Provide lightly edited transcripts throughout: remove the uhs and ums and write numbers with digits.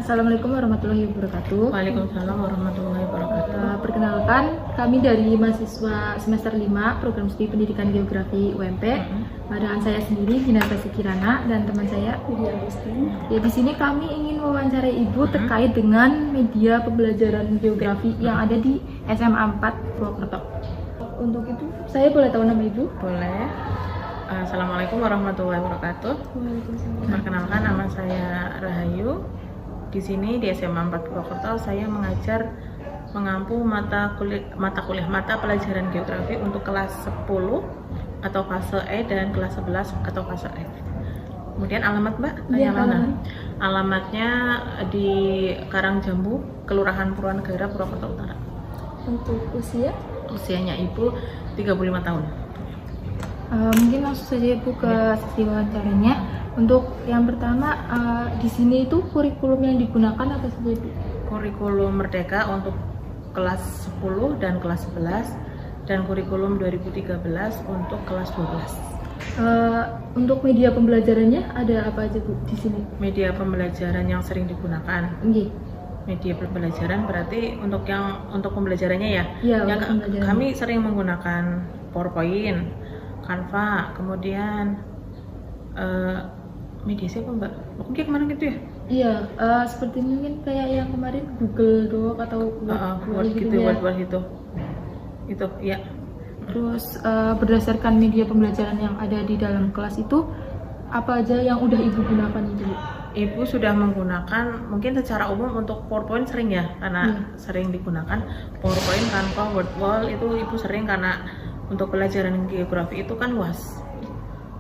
Assalamualaikum warahmatullahi wabarakatuh. Waalaikumsalam warahmatullahi wabarakatuh. Perkenalkan, kami dari mahasiswa semester 5 Program Studi Pendidikan Geografi UMP. Dengan saya sendiri Ginata Sekirana dan teman saya Widya Agustin. Ya, di sini kami ingin mewawancarai Ibu terkait dengan media pembelajaran geografi yang ada di SMA 4 Purwokerto. Untuk itu, saya boleh tahu nama Ibu? Boleh. Assalamualaikum warahmatullahi wabarakatuh. Waalaikumsalam. Perkenalkan, nama saya Rahayu. Di sini di SMA 4 Purwokerto saya mengajar mengampu mata pelajaran geografi untuk kelas 10 atau fase E dan kelas 11 atau fase F. Kemudian alamat Mbak, Iya, mana? Alamatnya di Karangjambu, Kelurahan Purwanegara, Purwokerto Utara. Untuk usia? Usianya Ibu 35 tahun. Mungkin langsung saja Ibu ke sesi wawancaranya. Untuk yang pertama, di sini itu kurikulum yang digunakan apa saja Ibu? Kurikulum Merdeka untuk kelas 10 dan kelas 11 dan kurikulum 2013 untuk kelas 12. Untuk media pembelajarannya ada apa aja Bu di sini? Media pembelajaran yang sering digunakan. Nggih. Media pembelajaran berarti untuk pembelajarannya ya. Iya, Ya, untuk pembelajaran. kami sering menggunakan PowerPoint, Canva, kemudian media siapa Mbak? Mungkin kemarin gitu ya? Iya, seperti mungkin kayak yang kemarin Google Doc atau Word gitu, ya. Word itu. Itu ya. Terus berdasarkan media pembelajaran yang ada di dalam kelas itu, apa aja yang udah Ibu gunakan itu Bu? Ibu sudah menggunakan mungkin secara umum untuk PowerPoint sering ya, karena sering digunakan PowerPoint, Canva, Word itu Ibu sering karena untuk pelajaran geografi itu kan luas,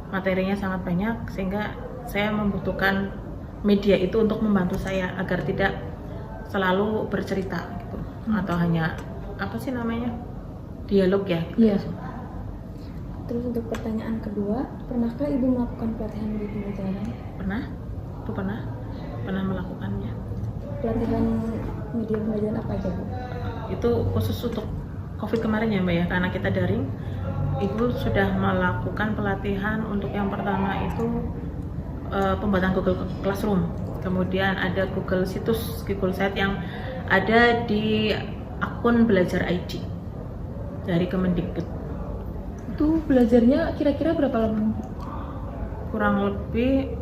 materinya sangat banyak sehingga saya membutuhkan media itu untuk membantu saya agar tidak selalu bercerita gitu, atau hanya apa sih namanya dialog ya. Iya. Terus untuk pertanyaan kedua, pernahkah Ibu melakukan pelatihan media pembelajaran? Pernah, itu pernah melakukannya. Pelatihan media pembelajaran apa aja Bu? Itu khusus untuk COVID kemarin ya Mbak ya, karena kita daring. Ibu sudah melakukan pelatihan untuk yang pertama itu pembuatan Google Classroom, kemudian ada Google Site yang ada di akun Belajar ID dari Kemendikbud. Itu belajarnya kira-kira berapa lama? Kurang lebih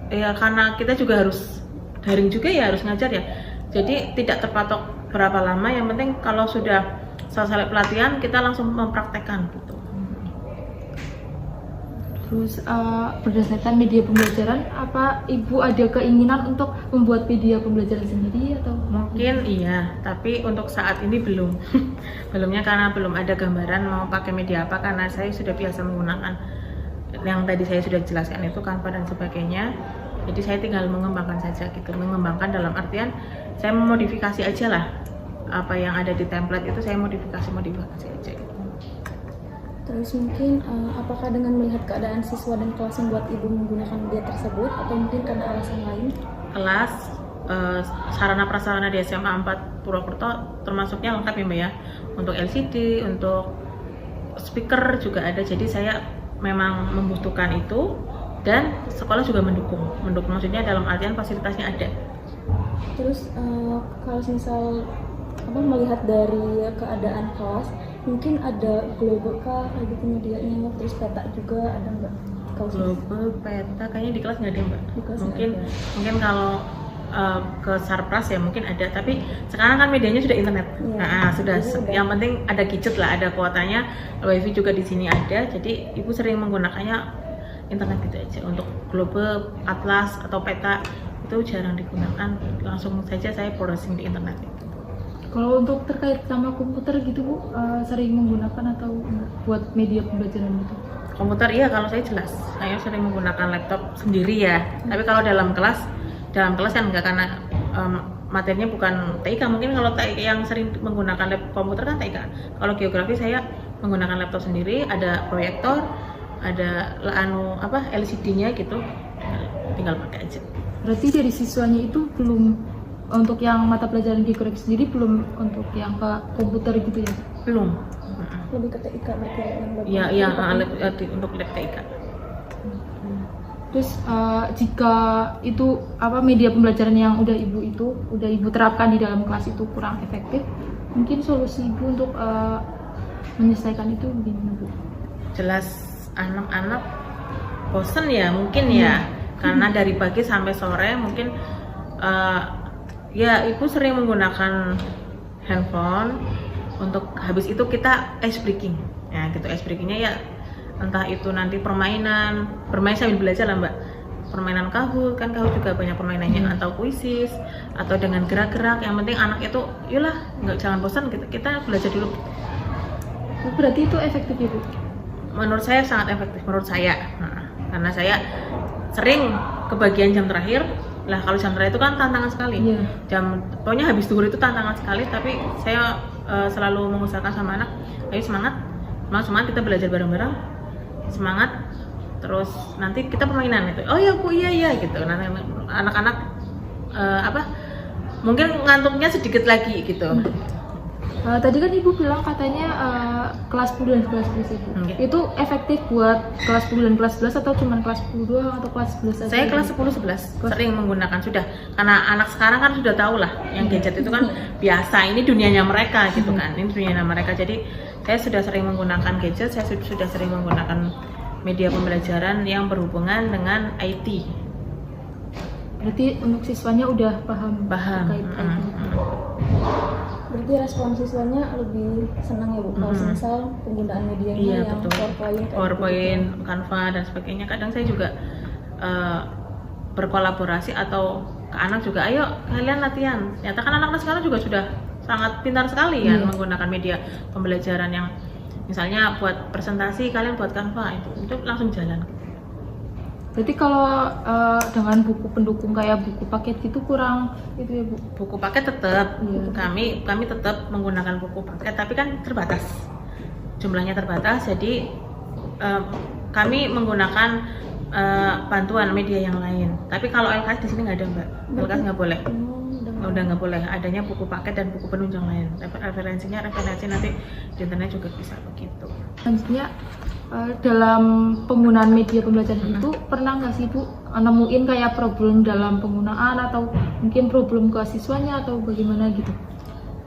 ya, karena kita juga harus daring juga ya, harus ngajar ya, jadi tidak terpatok berapa lama, yang penting kalau sudah selesai pelatihan kita langsung mempraktekkan gitu. Terus berdasarkan media pembelajaran, apa Ibu ada keinginan untuk membuat media pembelajaran sendiri atau? Mungkin iya, tapi untuk saat ini belum. Belumnya karena belum ada gambaran mau pakai media apa, karena saya sudah biasa menggunakan yang tadi saya sudah jelaskan itu Canva dan sebagainya. Jadi saya tinggal mengembangkan saja gitu. Mengembangkan dalam artian saya memodifikasi aja lah. Apa yang ada di template itu saya modifikasi aja gitu. Terus mungkin apakah dengan melihat keadaan siswa dan kelas membuat Ibu menggunakan media tersebut atau mungkin karena alasan lain? Kelas sarana prasarana di SMA 4 Purwokerto termasuknya lengkap ya Mbak ya, untuk LCD, untuk speaker juga ada, jadi saya memang membutuhkan itu dan sekolah juga mendukung maksudnya dalam artian fasilitasnya ada. Terus kalau misal melihat dari keadaan kelas, mungkin ada global kah kayak gitu medianya, terus peta juga ada nggak? Global, peta kayaknya di kelas nggak ada Mbak. Di kelas Mungkin kalau ke Sarpras ya mungkin ada, tapi sekarang kan medianya sudah internet. Sudah. Yang penting ada gadget lah, ada kuotanya, wifi juga di sini ada, jadi Ibu sering menggunakannya internet gitu aja. Untuk global, atlas atau peta itu jarang digunakan, langsung saja saya browsing di internet gitu. Kalau untuk terkait sama komputer gitu Bu, sering menggunakan atau buat media pembelajaran gitu? Komputer iya, kalau saya jelas, saya sering menggunakan laptop sendiri ya. Tapi kalau dalam kelas kan enggak, karena materinya bukan TIK. Mungkin kalau TIK yang sering menggunakan komputer kan TIK. Kalau geografi saya menggunakan laptop sendiri, ada proyektor, ada LCD-nya gitu, tinggal pakai aja. Berarti dari siswanya itu belum, untuk yang mata pelajaran geografi sendiri belum untuk yang ke komputer gitu ya? Belum. Lebih ke TIK berarti yang Iya, untuk lab TIK. Terus jika itu media pembelajaran yang udah ibu terapkan di dalam kelas itu kurang efektif, mungkin solusi ibu untuk menyelesaikan itu gimana bu? Jelas anak-anak bosen ya mungkin ya, karena dari pagi sampai sore mungkin ya ibu sering menggunakan handphone. Untuk habis itu kita ice breaking ya gitu. Ice breakingnya ya entah itu nanti bermain sambil belajar lah mbak, permainan Kahoot, kan Kahoot juga banyak permainannya, atau kuisis, atau dengan gerak-gerak. Yang penting anak itu yalah jangan bosan, kita belajar dulu. Berarti itu efektif ya bu? Menurut saya sangat efektif, menurut saya. Karena saya sering kebagian jam terakhir lah. Kalau jam terakhir itu kan tantangan sekali. Pokoknya habis zuhur itu tantangan sekali. Tapi saya selalu mengusahakan sama anak, ayo semangat kita belajar bareng-bareng, semangat. Terus nanti kita permainan itu, oh ya bu, iya gitu. Nanti anak-anak mungkin ngantuknya sedikit lagi gitu. Tadi kan ibu bilang katanya kelas 10 dan kelas 11 itu. Itu efektif buat kelas 10 dan kelas 11 atau cuma kelas 10 doang atau kelas 11 aja? Saya kelas 10-11 sering menggunakan sudah, karena anak sekarang kan sudah tahu lah yang gadget itu kan biasa, ini dunianya mereka gitu kan, ini dunianya mereka. Jadi saya sudah sering menggunakan gadget, saya sudah sering menggunakan media pembelajaran yang berhubungan dengan IT. Berarti untuk siswanya udah paham terkait IT. Berarti respon siswanya lebih senang ya bu, kalau misal penggunaan medianya yang PowerPoint, Canva dan sebagainya. Kadang saya juga berkolaborasi atau ke anak juga, ayo kalian latihan. Ternyata kan anak-anak sekarang juga sudah sangat pintar sekali kan menggunakan media pembelajaran, yang misalnya buat presentasi kalian buat Canva itu langsung jalan. Berarti kalau dengan buku pendukung kayak buku paket gitu kurang itu ya bu? Buku paket tetap, kami tetap menggunakan buku paket, tapi kan terbatas, jumlahnya terbatas. Jadi kami menggunakan bantuan media yang lain. Tapi kalau LKS di sini nggak ada mbak, LKS nggak boleh. Udah nggak boleh, adanya buku paket dan buku penunjang lain. Tapi referensi nanti di internet juga bisa begitu. Selanjutnya dalam penggunaan media pembelajaran itu pernah nggak sih bu nemuin kayak problem dalam penggunaan atau mungkin problem ke siswanya atau bagaimana gitu?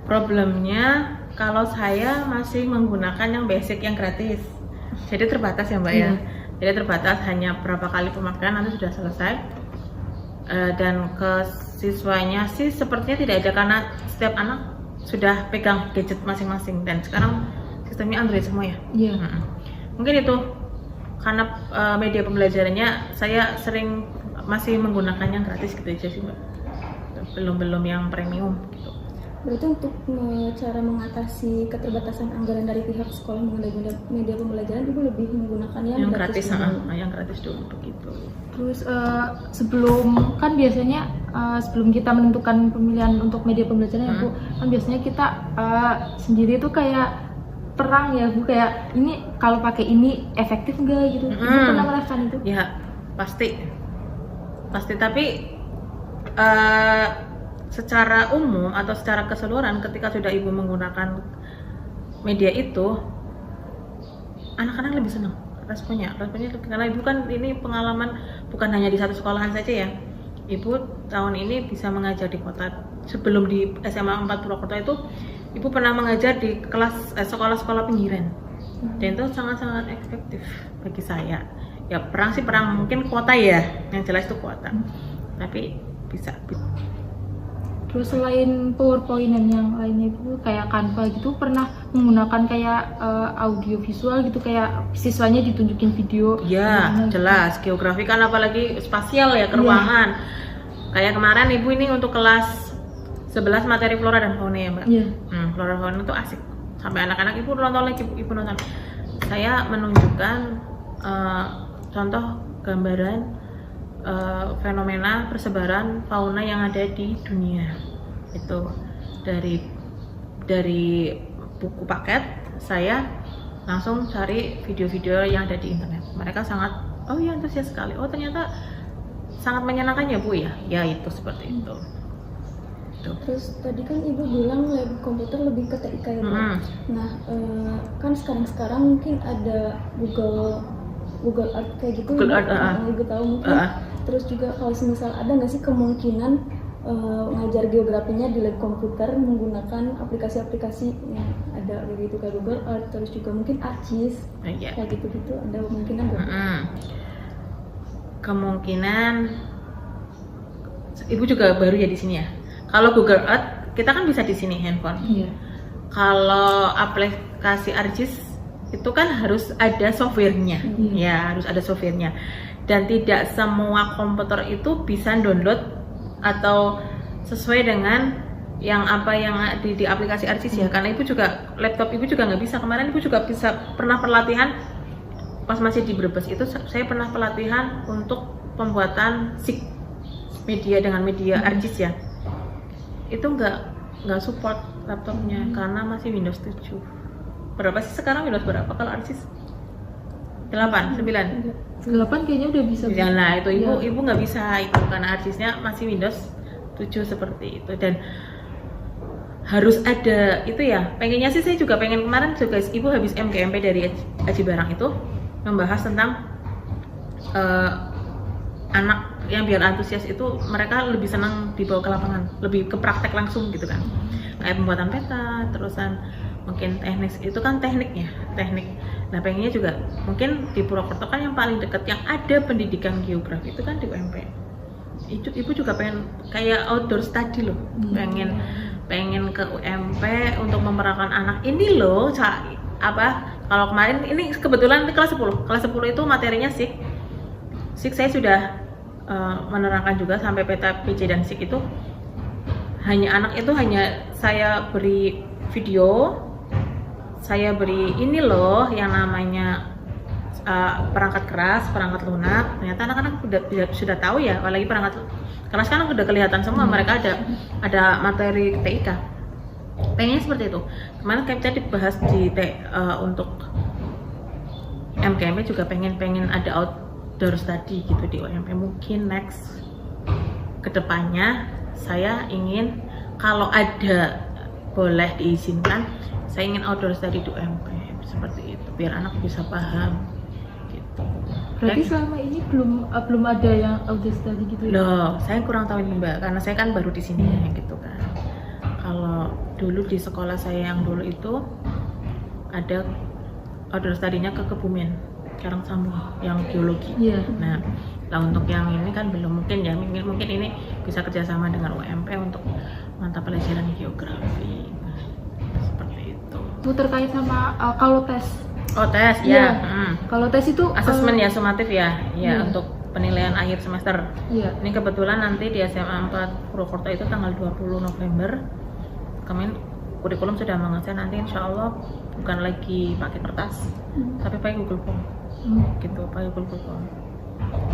Problemnya kalau saya masih menggunakan yang basic, yang gratis, jadi terbatas ya mbak ya. Jadi terbatas, hanya berapa kali pemakaian nanti sudah selesai. Dan ke siswanya sih sepertinya tidak ada, karena setiap anak sudah pegang gadget masing-masing dan sekarang sistemnya Android semua ya. Mungkin itu karena media pembelajarannya saya sering masih menggunakan yang gratis gitu aja sih mbak, belum yang premium gitu. Berarti untuk cara mengatasi keterbatasan anggaran dari pihak sekolah mengenai media pembelajaran, ibu lebih menggunakan yang gratis yang gratis dulu begitu. Terus sebelum kan biasanya sebelum kita menentukan pemilihan untuk media pembelajaran ya bu, kan biasanya kita sendiri tuh kayak perang ya bu, kayak ini kalau pakai ini efektif enggak gitu. Ibu pernah merasakan itu? Ya pasti, tapi secara umum atau secara keseluruhan ketika sudah ibu menggunakan media itu, anak-anak lebih senang responnya karena ibu kan ini pengalaman bukan hanya di satu sekolahan saja ya. Ibu tahun ini bisa mengajar di kota, sebelum di SMA 4 Purwokerto itu ibu pernah mengajar di kelas sekolah-sekolah pinggiran, dan itu sangat-sangat efektif bagi saya. Ya perang mungkin kuota ya, yang jelas itu kuota, tapi bisa. Terus selain PowerPoint dan yang lainnya itu kayak Canva gitu, pernah menggunakan kayak audio visual gitu, kayak siswanya ditunjukin video? Ya jelas, geografi kan apalagi spasial ya, ke ruangan. Kayak kemarin ibu ini untuk kelas 11 materi flora dan fauna ya mbak. Flora dan fauna itu asik, sampai anak-anak ibu nonton lagi, ibu nonton. Saya menunjukkan contoh gambaran fenomena persebaran fauna yang ada di dunia itu dari buku paket. Saya langsung cari video-video yang ada di internet. Mereka sangat antusias sekali. Oh ternyata sangat menyenangkan ya bu ya itu seperti itu. Terus tadi kan ibu bilang lab komputer lebih ke TIK ya bu. Nah kan sekarang mungkin ada Google Google Art kayak gitu. Google Art, Ibu tahu mungkin. Terus juga kalau misal ada nggak sih kemungkinan ngajar geografinya di lab komputer menggunakan aplikasi-aplikasi yang ada begitu kayak Google Art, terus juga mungkin ArcGIS kayak gitu-gitu, ada kemungkinan nggak? Kemungkinan Ibu juga baru ya di sini ya. Kalau Google Earth kita kan bisa di sini handphone. Iya. Kalau aplikasi ArcGIS itu kan harus ada softwarenya, ya harus ada softwarenya. Dan tidak semua komputer itu bisa download atau sesuai dengan yang di aplikasi ArcGIS ya. Karena Ibu juga laptop Ibu juga nggak bisa. Kemarin Ibu juga pernah pelatihan pas masih di Brebes itu saya pernah pelatihan untuk pembuatan SIG media dengan media ArcGIS ya. Itu nggak support laptopnya karena masih Windows 7. Berapa sih sekarang Windows berapa kalau ArcGIS? 8, 9. 8 kayaknya udah bisa. Ya, nah itu ibu nggak bisa itu karena ArcGIS-nya masih Windows 7 seperti itu. Dan harus ada itu ya. Pengennya sih saya juga pengen, kemarin juga Ibu habis MGMP dari Aji Barang itu membahas tentang anak yang biar antusias itu mereka lebih senang dibawa ke lapangan, lebih ke praktek langsung gitu kan. Kayak pembuatan peta, terusan mungkin teknik itu kan teknik. Nah pengennya juga mungkin di Purwokerto kan yang paling dekat yang ada pendidikan geografi itu kan di UMP. Ibu juga pengen kayak outdoor study loh, pengen ke UMP untuk memerahkan anak ini loh. Kalau kemarin ini kebetulan kelas 10 itu materinya SIG saya sudah menerangkan juga sampai peta PC dan SIG itu hanya saya beri video, saya beri ini loh yang namanya perangkat keras, perangkat lunak. Ternyata anak-anak sudah tahu ya, apalagi perangkat keras kan udah kelihatan semua. Mereka ada materi TIK. Pengennya seperti itu. Kemarin kita dibahas untuk MKM juga pengen ada outdoor study gitu di UMP. Mungkin next kedepannya saya ingin kalau ada boleh diizinkan, saya ingin outdoor study di UMP seperti itu biar anak bisa paham gitu. Berarti selama ini belum ada yang outdoor study gitu ya? Loh, saya kurang tahu ini Mbak, karena saya kan baru di sini gitu kan. Kalau dulu di sekolah saya yang dulu itu ada outdoor study-nya ke Kebumen, Karangsambung yang geologi. Nah, untuk yang ini kan belum, mungkin ya, mungkin ini bisa kerjasama dengan UMP untuk mata pelajaran geografi. Nah, seperti itu. Itu terkait sama kalau tes. Oh tes ya. Kalau tes itu asesmen ya, sumatif ya, untuk penilaian akhir semester. Ini kebetulan nanti di SMA 4 Purwokerto itu tanggal 20 November. Kami kurikulum sudah mengeser, nanti insya Allah bukan lagi pakai kertas, tapi pakai Google Form. Gitu, pakai Google Form.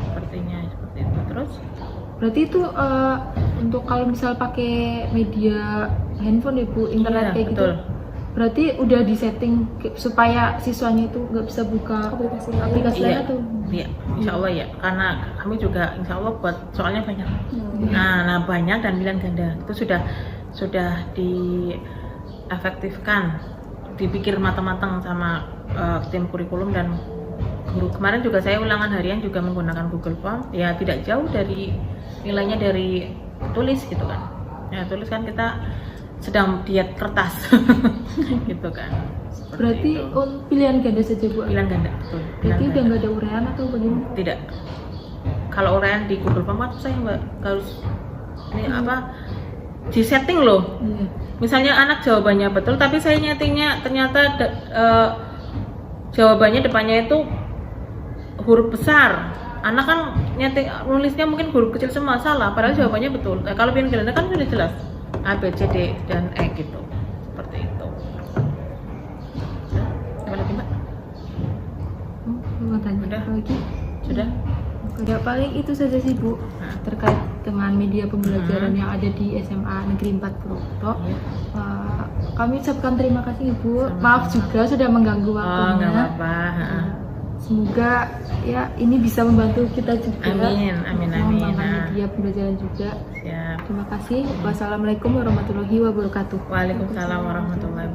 Sepertinya seperti itu. Terus? Berarti itu untuk kalau misal pakai media handphone ya Bu, internet kayak betul. Gitu. Berarti udah disetting supaya siswanya itu nggak bisa buka aplikasi lain atau? Iya, insya Allah ya. Karena kami juga insya Allah buat soalnya banyak. Nah banyak dan pilihan ganda itu sudah diefektifkan, dipikir matang-matang sama tim kurikulum dan guru. Kemarin juga saya ulangan harian juga menggunakan Google Form. Ya tidak jauh dari nilainya dari tulis gitu kan. Ya tulis kan kita sedang diet kertas gitu kan. Berarti pilihan ganda saja Bu? Pilihan ganda, betul. Berarti udah nggak ada uraian atau bagaimana? Tidak. Kalau uraian di Google Form kan susah Mbak, harus ini di setting loh. Misalnya anak jawabannya betul, tapi saya nyetingnya ternyata jawabannya depannya itu huruf besar. Anak kan nyeting nulisnya mungkin huruf kecil semua, salah. Padahal jawabannya betul. Kalau pilihan ganda kan sudah jelas. A, B, C, D, dan E gitu. Seperti itu. Apa lagi Mbak? Mau tanya lagi? Sudah? Udah, paling itu saja sih Bu, terkait dengan media pembelajaran yang ada di SMA Negeri 4 Purwokerto. Kami ucapkan terima kasih Ibu. Maaf juga sudah mengganggu waktunya. Nggak apa-apa. Semoga ya ini bisa membantu kita juga. Amin. Mengembangkan media pembelajaran juga. Siap. Terima kasih. Wassalamualaikum warahmatullahi wabarakatuh. Waalaikumsalam warahmatullahi wabarakatuh.